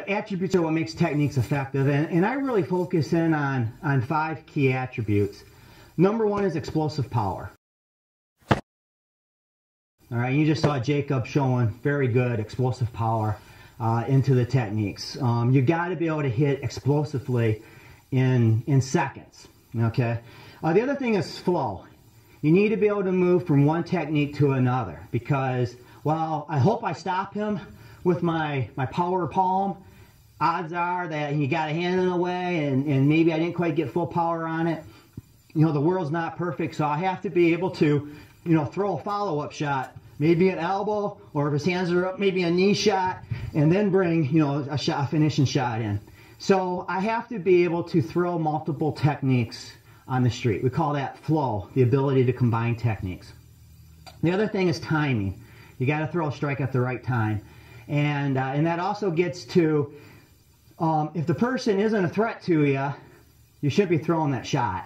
attributes are what makes techniques effective, and I really focus in on 5 key attributes. Number 1 is explosive power. All right, you just saw Jacob showing very good explosive power into the techniques. You got to be able to hit explosively in seconds. Okay. The other thing is flow. You need to be able to move from one technique to another because, well, I hope I stop him with my power palm. Odds are that he got a hand in the way and maybe I didn't quite get full power on it. You know, the world's not perfect, so I have to be able to, you know, throw a follow-up shot, maybe an elbow, or if his hands are up, maybe a knee shot, and then bring, you know, a finishing shot in. So I have to be able to throw multiple techniques on the street. We call that flow, the ability to combine techniques. The other thing is timing. You got to throw a strike at the right time. And that also gets to, if the person isn't a threat to you, you shouldn't be throwing that shot.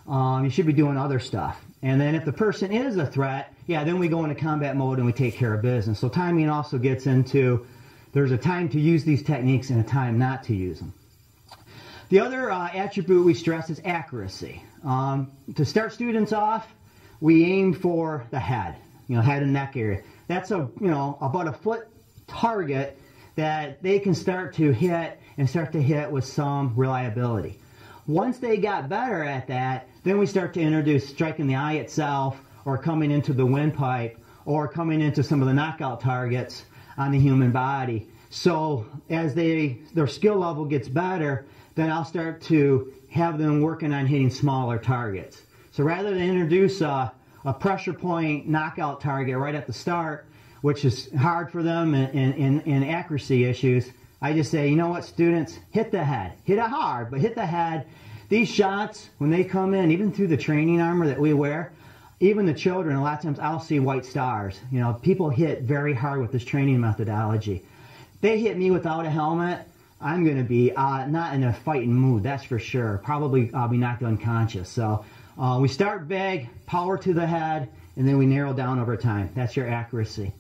You should be doing other stuff. And then if the person is a threat, yeah, then we go into combat mode and we take care of business. So timing also gets into, there's a time to use these techniques and a time not to use them. The other attribute we stress is accuracy. To start students off, we aim for the head, you know, head and neck area. That's about a foot target that they can start to hit with some reliability. Once they got better at that, then we start to introduce striking the eye itself, or coming into the windpipe, or coming into some of the knockout targets on the human body. So as their skill level gets better, then I'll start to have them working on hitting smaller targets. So rather than introduce a pressure point knockout target right at the start, which is hard for them in accuracy issues, I just say, you know what, students, hit the head. Hit it hard, but hit the head. These shots, when they come in, even through the training armor that we wear, even the children, a lot of times I'll see white stars. You know, people hit very hard with this training methodology. They hit me without a helmet, I'm going to be not in a fighting mood, that's for sure. Probably I'll be knocked unconscious. So we start big, power to the head, and then we narrow down over time. That's your accuracy.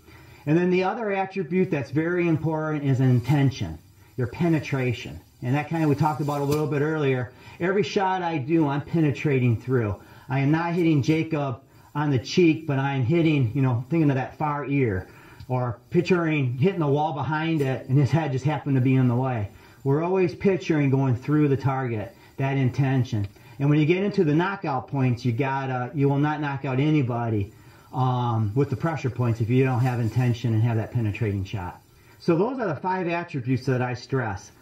And then the other attribute that's very important is intention, your penetration. And that kind of we talked about a little bit earlier. Every shot I do, I'm penetrating through. I am not hitting Jacob on the cheek, but I'm hitting, you know, thinking of that far ear. Or picturing hitting the wall behind it and his head just happened to be in the way. We're always picturing going through the target, that intention. And when you get into the knockout points, you will not knock out anybody with the pressure points if you don't have intention and have that penetrating shot. So those are the 5 attributes that I stress.